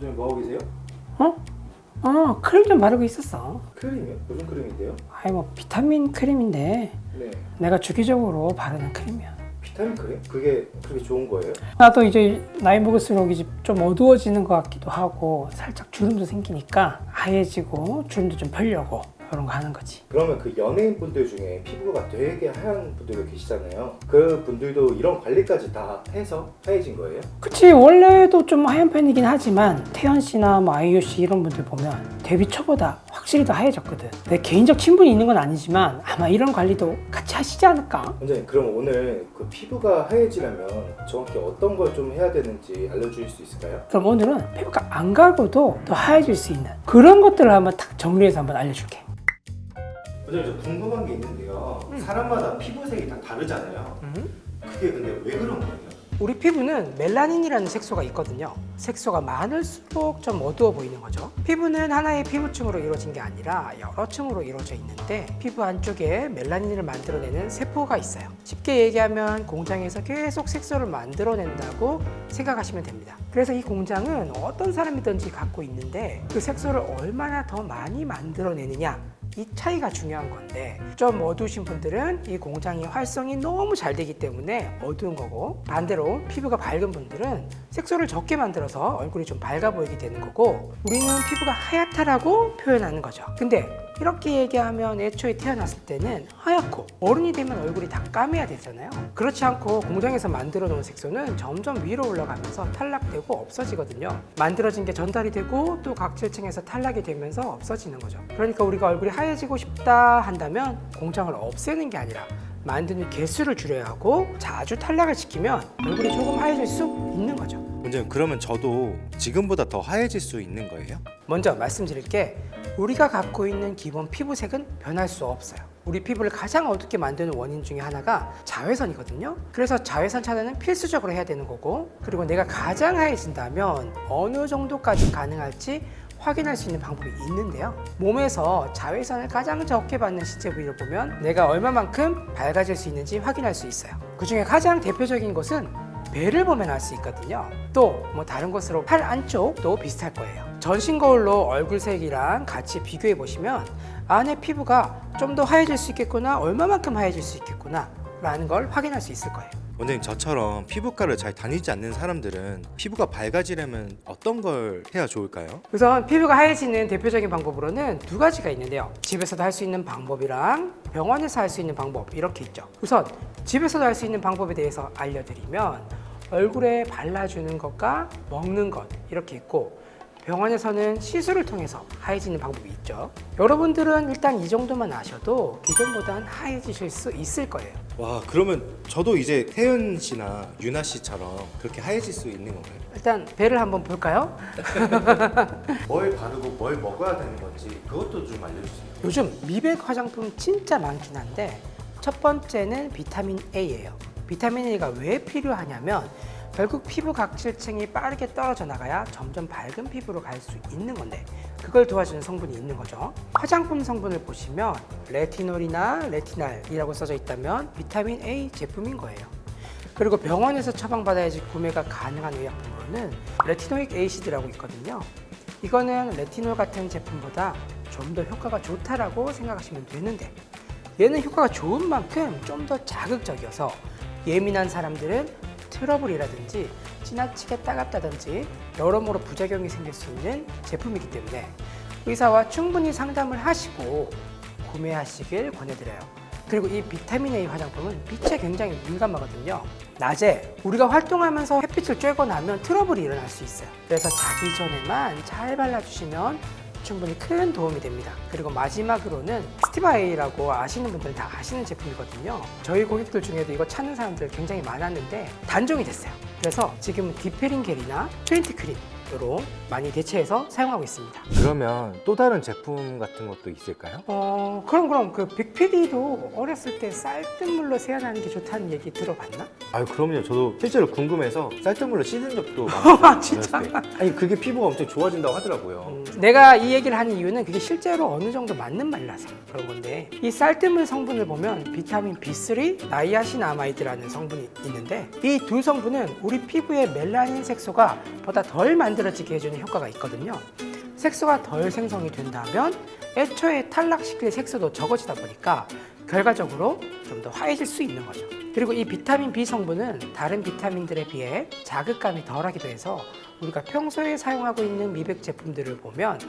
요즘 뭐 하고 계세요? 크림 좀 바르고 있었어. 크림이요? 무슨 크림인데요? 아이 뭐 비타민 크림인데 네. 내가 주기적으로 바르는 크림이야. 비타민 크림? 그게 그렇게 좋은 거예요? 나도 이제 나이 먹을수록 이제 좀 어두워지는 것 같기도 하고 살짝 주름도 생기니까 하얘지고 주름도 좀 펴려고 이런 거 하는 거지. 그러면 그 연예인 분들 중에 피부가 되게 하얀 분들도 계시잖아요. 그 분들도 이런 관리까지 다 해서 하얘진 거예요? 그치, 원래도 좀 하얀 편이긴 하지만 태연 씨나 뭐 아이유 씨 이런 분들 보면 데뷔 초보다 확실히 더 하얘졌거든. 내 개인적 친분이 있는 건 아니지만 아마 이런 관리도 같이 하시지 않을까? 원장님, 그럼 오늘 그 피부가 하얘지려면 정확히 어떤 걸 좀 해야 되는지 알려주실 수 있을까요? 그럼 오늘은 피부가 안 가고도 더 하얘질 수 있는 그런 것들을 한번 딱 정리해서 한번 알려줄게. 원장님, 저 궁금한 게 있는데요. 사람마다 피부색이 다 다르잖아요. 그게 근데 왜 그런 거예요? 우리 피부는 멜라닌이라는 색소가 있거든요. 색소가 많을수록 좀 어두워 보이는 거죠. 피부는 하나의 피부층으로 이루어진 게 아니라 여러 층으로 이루어져 있는데 피부 안쪽에 멜라닌을 만들어내는 세포가 있어요. 쉽게 얘기하면 공장에서 계속 색소를 만들어낸다고 생각하시면 됩니다. 그래서 이 공장은 어떤 사람이든지 갖고 있는데 그 색소를 얼마나 더 많이 만들어내느냐, 이 차이가 중요한 건데, 좀 어두우신 분들은 이 공장이 활성이 너무 잘 되기 때문에 어두운 거고, 반대로 피부가 밝은 분들은 색소를 적게 만들어서 얼굴이 좀 밝아 보이게 되는 거고, 우리는 피부가 하얗다라고 표현하는 거죠. 근데 이렇게 얘기하면 애초에 태어났을 때는 하얗고 어른이 되면 얼굴이 다 까매야 되잖아요. 그렇지 않고 공장에서 만들어 놓은 색소는 점점 위로 올라가면서 탈락되고 없어지거든요. 만들어진 게 전달이 되고 또 각질층에서 탈락이 되면서 없어지는 거죠. 그러니까 우리가 얼굴이 하얘지고 싶다 한다면 공장을 없애는 게 아니라 만드는 개수를 줄여야 하고, 자주 탈락을 시키면 얼굴이 조금 하얘질 수 있는 거죠. 원장님, 그러면 저도 지금보다 더 하얘질 수 있는 거예요? 먼저 말씀드릴 게, 우리가 갖고 있는 기본 피부색은 변할 수 없어요. 우리 피부를 가장 어둡게 만드는 원인 중에 하나가 자외선이거든요. 그래서 자외선 차단은 필수적으로 해야 되는 거고, 그리고 내가 가장 하얘진다면 어느 정도까지 가능할지 확인할 수 있는 방법이 있는데요. 몸에서 자외선을 가장 적게 받는 신체 부위를 보면 내가 얼마만큼 밝아질 수 있는지 확인할 수 있어요. 그 중에 가장 대표적인 것은 배를 보면 알 수 있거든요. 또 뭐 다른 곳으로 팔 안쪽도 비슷할 거예요. 전신 거울로 얼굴색이랑 같이 비교해 보시면 안에 피부가 좀 더 하얘질 수 있겠구나, 얼마만큼 하얘질 수 있겠구나 라는 걸 확인할 수 있을 거예요. 원장님, 저처럼 피부과를 잘 다니지 않는 사람들은 피부가 밝아지려면 어떤 걸 해야 좋을까요? 우선 피부가 하얘지는 대표적인 방법으로는 두 가지가 있는데요. 집에서도 할 수 있는 방법이랑 병원에서 할 수 있는 방법, 이렇게 있죠. 우선 집에서도 할 수 있는 방법에 대해서 알려드리면, 얼굴에 발라주는 것과 먹는 것 이렇게 있고, 병원에서는 시술을 통해서 하얘지는 방법이 있죠. 여러분들은 일단 이 정도만 아셔도 기존보단 하얘지실 수 있을 거예요. 와, 그러면 저도 이제 태연 씨나 유나 씨처럼 그렇게 하얘질 수 있는 건가요? 일단 배를 한번 볼까요? 뭘 바르고 뭘 먹어야 되는 건지 그것도 좀 알려주세요. 요즘 미백 화장품 진짜 많긴 한데, 첫 번째는 비타민 A예요. 비타민 A가 왜 필요하냐면 결국 피부 각질층이 빠르게 떨어져 나가야 점점 밝은 피부로 갈 수 있는 건데, 그걸 도와주는 성분이 있는 거죠. 화장품 성분을 보시면 레티놀이나 레티날이라고 써져 있다면 비타민 A 제품인 거예요. 그리고 병원에서 처방받아야지 구매가 가능한 의약품으로는 레티노익 에이시드라고 있거든요. 이거는 레티놀 같은 제품보다 좀 더 효과가 좋다라고 생각하시면 되는데, 얘는 효과가 좋은 만큼 좀 더 자극적이어서 예민한 사람들은 트러블이라든지 지나치게 따갑다든지 여러모로 부작용이 생길 수 있는 제품이기 때문에 의사와 충분히 상담을 하시고 구매하시길 권해드려요. 그리고 이 비타민 A 화장품은 빛에 굉장히 민감하거든요. 낮에 우리가 활동하면서 햇빛을 쬐고 나면 트러블이 일어날 수 있어요. 그래서 자기 전에만 잘 발라주시면 충분히 큰 도움이 됩니다. 그리고 마지막으로는 스티바이라고 아시는 분들은 다 아시는 제품이거든요. 저희 고객들 중에도 이거 찾는 사람들 굉장히 많았는데 단종이 됐어요. 그래서 지금은 디페린 겔이나 20 크림으로 많이 대체해서 사용하고 있습니다. 그러면 또 다른 제품 같은 것도 있을까요? 그럼 그 빅피디도 어렸을 때 쌀뜨물로 세안하는 게 좋다는 얘기 들어봤나? 아유, 그럼요. 저도 실제로 궁금해서 쌀뜨물로 씻은 적도 많았어요. 진짜? 어렸을 때. 아니, 그게 피부가 엄청 좋아진다고 하더라고요. 내가 이 얘기를 하는 이유는 그게 실제로 어느 정도 맞는 말이라서 그런 건데, 이 쌀뜨물 성분을 보면 비타민 B3, 나이아신아마이드라는 성분이 있는데, 이 두 성분은 우리 피부의 멜라닌 색소가 보다 덜 만들 만들어지게 해주는 효과가 있거든요. 색소가 덜 생성이 된다면 애초에 탈락시킬 색소도 적어지다 보니까 결과적으로 좀 더 화해질 수 있는 거죠. 그리고 이 비타민 B 성분은 다른 비타민들에 비해 자극감이 덜하기도 해서 우리가 평소에 사용하고 있는 미백 제품들을 보면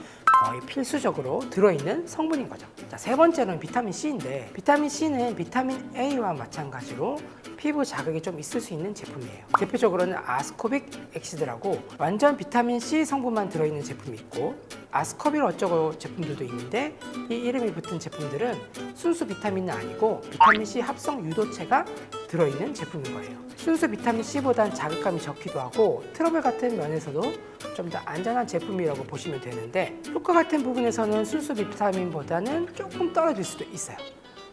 거의 필수적으로 들어있는 성분인 거죠. 자, 세 번째는 비타민 C인데, 비타민 C는 비타민 A와 마찬가지로 피부 자극이 좀 있을 수 있는 제품이에요. 대표적으로는 아스코빅 엑시드라고 완전 비타민 C 성분만 들어있는 제품이 있고, 아스코빌 어쩌고 제품들도 있는데 이 이름이 붙은 제품들은 순수 비타민은 아니고 비타민 C 합성 유도체가 들어있는 제품인 거예요. 순수 비타민 C보단 자극감이 적기도 하고 트러블 같은 면에서도 좀 더 안전한 제품이라고 보시면 되는데, 효과 같은 부분에서는 순수 비타민보다는 조금 떨어질 수도 있어요.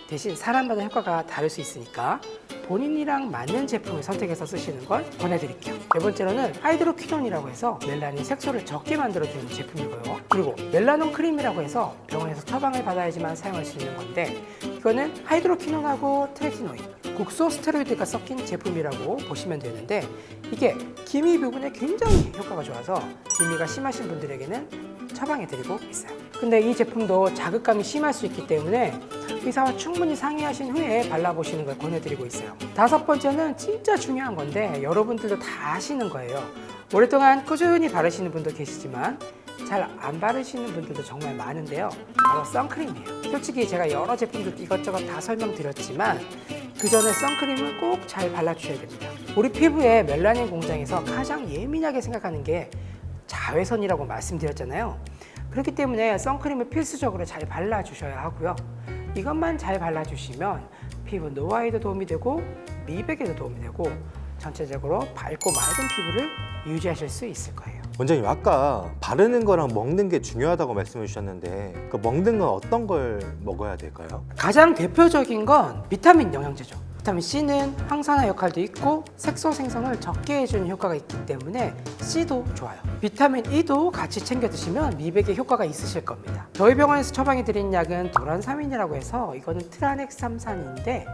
대신 사람마다 효과가 다를 수 있으니까 본인이랑 맞는 제품을 선택해서 쓰시는 걸 권해드릴게요. 네 번째로는 하이드로퀴논이라고 해서 멜라닌 색소를 적게 만들어주는 제품이고요. 그리고 멜라논 크림이라고 해서 병원에서 처방을 받아야지만 사용할 수 있는 건데, 이거는 하이드로퀴논하고 트레티노인, 국소 스테로이드가 섞인 제품이라고 보시면 되는데, 이게 기미 부분에 굉장히 효과가 좋아서 기미가 심하신 분들에게는 처방해드리고 있어요. 근데 이 제품도 자극감이 심할 수 있기 때문에 의사와 충분히 상의하신 후에 발라보시는 걸 권해드리고 있어요. 다섯 번째는 진짜 중요한 건데 여러분들도 다 아시는 거예요. 오랫동안 꾸준히 바르시는 분도 계시지만 잘 안 바르시는 분들도 정말 많은데요. 바로 선크림이에요. 솔직히 제가 여러 제품들 이것저것 다 설명드렸지만 그 전에 선크림을 꼭 잘 발라주셔야 됩니다. 우리 피부에 멜라닌 공장에서 가장 예민하게 생각하는 게 자외선이라고 말씀드렸잖아요. 그렇기 때문에 선크림을 필수적으로 잘 발라주셔야 하고요. 이것만 잘 발라주시면 피부 노화에도 도움이 되고 미백에도 도움이 되고 전체적으로 밝고 맑은 피부를 유지하실 수 있을 거예요. 원장님, 아까 바르는 거랑 먹는 게 중요하다고 말씀해 주셨는데 그 먹는 건 어떤 걸 먹어야 될까요? 가장 대표적인 건 비타민 영양제죠. 비타민 C는 항산화 역할도 있고 색소 생성을 적게 해주는 효과가 있기 때문에 C도 좋아요. 비타민 E도 같이 챙겨 드시면 미백에 효과가 있으실 겁니다. 저희 병원에서 처방해 드린 약은 도란사민이라고 해서 이거는 트라넥삼산인데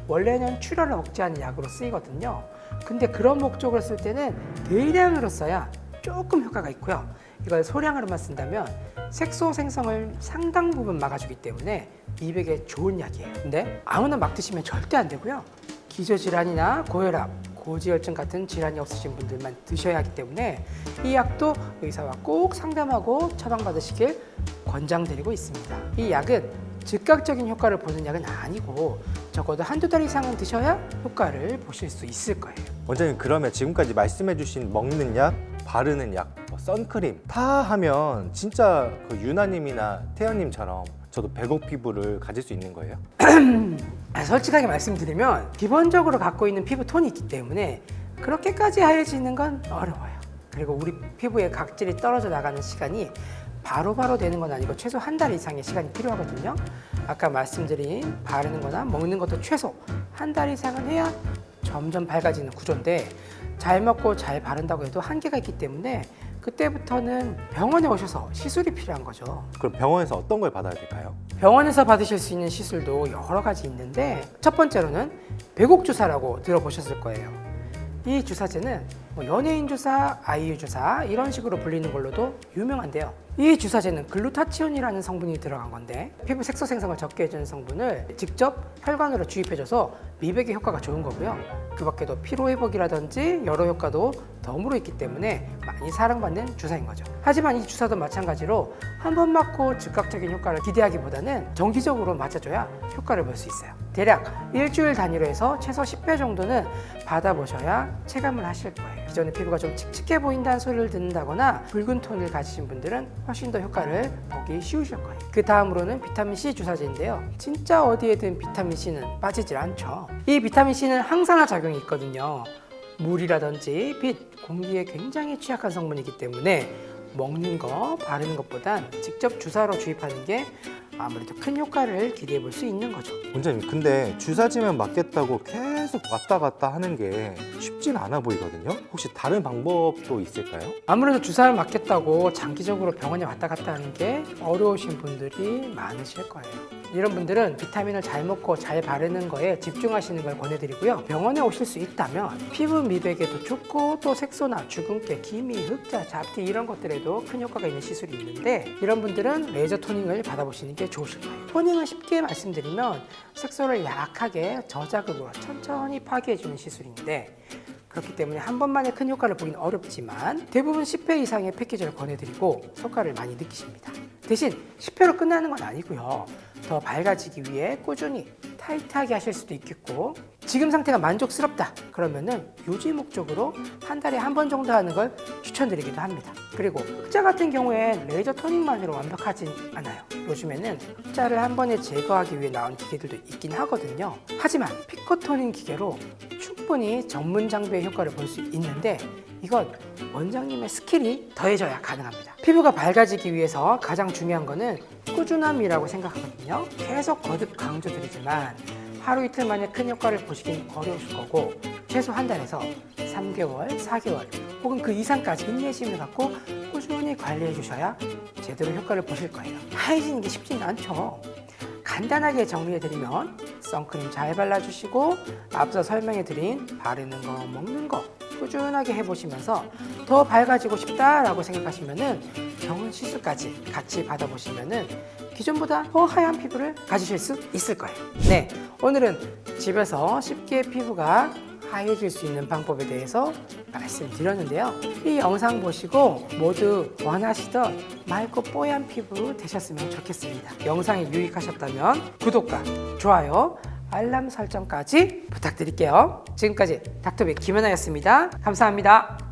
원래는 출혈을 억제하는 약으로 쓰이거든요. 근데 그런 목적으로 쓸 때는 대량으로 써야 조금 효과가 있고요. 이걸 소량으로만 쓴다면 색소 생성을 상당 부분 막아주기 때문에 미백에 좋은 약이에요. 근데 아무나 막 드시면 절대 안 되고요. 기저질환이나 고혈압, 고지혈증 같은 질환이 없으신 분들만 드셔야 하기 때문에 이 약도 의사와 꼭 상담하고 처방받으시길 권장드리고 있습니다. 이 약은 즉각적인 효과를 보는 약은 아니고 적어도 한두 달 이상은 드셔야 효과를 보실 수 있을 거예요. 원장님, 그러면 지금까지 말씀해 주신 먹는 약, 바르는 약, 선크림 다 하면 진짜 그 유나님이나 태연님처럼 저도 백옥 피부를 가질 수 있는 거예요? 솔직하게 말씀드리면 기본적으로 갖고 있는 피부 톤이 있기 때문에 그렇게까지 하얘지는 건 어려워요. 그리고 우리 피부의 각질이 떨어져 나가는 시간이 바로바로 되는 건 아니고 최소 한 달 이상의 시간이 필요하거든요. 아까 말씀드린 바르는 거나 먹는 것도 최소 한 달 이상은 해야 점점 밝아지는 구조인데, 잘 먹고 잘 바른다고 해도 한계가 있기 때문에 그때부터는 병원에 오셔서 시술이 필요한 거죠. 그럼 병원에서 어떤 걸 받아야 될까요? 병원에서 받으실 수 있는 시술도 여러 가지 있는데, 첫 번째로는 백옥 주사라고 들어보셨을 거예요. 이 주사제는 연예인 주사, 아이유 주사 이런 식으로 불리는 걸로도 유명한데요. 이 주사제는 글루타치온이라는 성분이 들어간 건데 피부 색소 생성을 적게 해주는 성분을 직접 혈관으로 주입해줘서 미백에 효과가 좋은 거고요. 그 밖에도 피로회복이라든지 여러 효과도 덤으로 있기 때문에 많이 사랑받는 주사인 거죠. 하지만 이 주사도 마찬가지로 한 번 맞고 즉각적인 효과를 기대하기보다는 정기적으로 맞아줘야 효과를 볼 수 있어요. 대략 일주일 단위로 해서 최소 10회 정도는 받아보셔야 체감을 하실 거예요. 기존에 피부가 좀 칙칙해 보인다는 소리를 듣는다거나 붉은 톤을 가지신 분들은 훨씬 더 효과를 보기 쉬우실 거예요. 그 다음으로는 비타민C 주사제인데요. 진짜 어디에든 비타민C는 빠지질 않죠. 이 비타민C는 항산화 작용이 있거든요. 물이라든지 빛, 공기에 굉장히 취약한 성분이기 때문에 먹는 거, 바르는 것보단 직접 주사로 주입하는 게 아무래도 큰 효과를 기대해 볼 수 있는 거죠. 원장님, 근데 주사지만 맞겠다고 계속 계속 왔다 갔다 하는 게 쉽진 않아 보이거든요. 혹시 다른 방법도 있을까요? 아무래도 주사를 맞겠다고 장기적으로 병원에 왔다 갔다 하는 게 어려우신 분들이 많으실 거예요. 이런 분들은 비타민을 잘 먹고 잘 바르는 거에 집중하시는 걸 권해드리고요. 병원에 오실 수 있다면 피부 미백에도 좋고 또 색소나 주근깨, 기미, 흑자, 잡티 이런 것들에도 큰 효과가 있는 시술이 있는데 이런 분들은 레이저 토닝을 받아보시는 게 좋으실 거예요. 토닝은 쉽게 말씀드리면 색소를 약하게 저자극으로 천천히 파괴해주는 시술인데 그렇기 때문에 한 번만에 큰 효과를 보기는 어렵지만 대부분 10회 이상의 패키지를 권해드리고 효과를 많이 느끼십니다. 대신 10회로 끝나는 건 아니고요. 더 밝아지기 위해 꾸준히 타이트하게 하실 수도 있겠고 지금 상태가 만족스럽다 그러면은 유지 목적으로 한 달에 한 번 정도 하는 걸 추천드리기도 합니다. 그리고 흑자 같은 경우엔 레이저 토닝만으로 완벽하진 않아요. 요즘에는 흑자를 한 번에 제거하기 위해 나온 기계들도 있긴 하거든요. 하지만 피코 토닝 기계로 충분히 전문 장비의 효과를 볼 수 있는데 이건 원장님의 스킬이 더해져야 가능합니다. 피부가 밝아지기 위해서 가장 중요한 거는 꾸준함이라고 생각하거든요. 계속 거듭 강조드리지만 하루 이틀 만에 큰 효과를 보시긴 어려우실 거고 최소 한 달에서 3개월, 4개월 혹은 그 이상까지 인내심을 갖고 꾸준히 관리해 주셔야 제대로 효과를 보실 거예요. 하얘지는 게 쉽지는 않죠. 간단하게 정리해드리면 선크림 잘 발라주시고 앞서 설명해드린 바르는 거, 먹는 거 꾸준하게 해보시면서 더 밝아지고 싶다라고 생각하시면은 병원 시술까지 같이 받아보시면은 기존보다 더 하얀 피부를 가지실 수 있을 거예요. 네, 오늘은 집에서 쉽게 피부가 하얘질 수 있는 방법에 대해서 말씀드렸는데요. 이 영상 보시고 모두 원하시던 맑고 뽀얀 피부 되셨으면 좋겠습니다. 영상이 유익하셨다면 구독과 좋아요, 알람 설정까지 부탁드릴게요. 지금까지 닥터비 김연아였습니다. 감사합니다.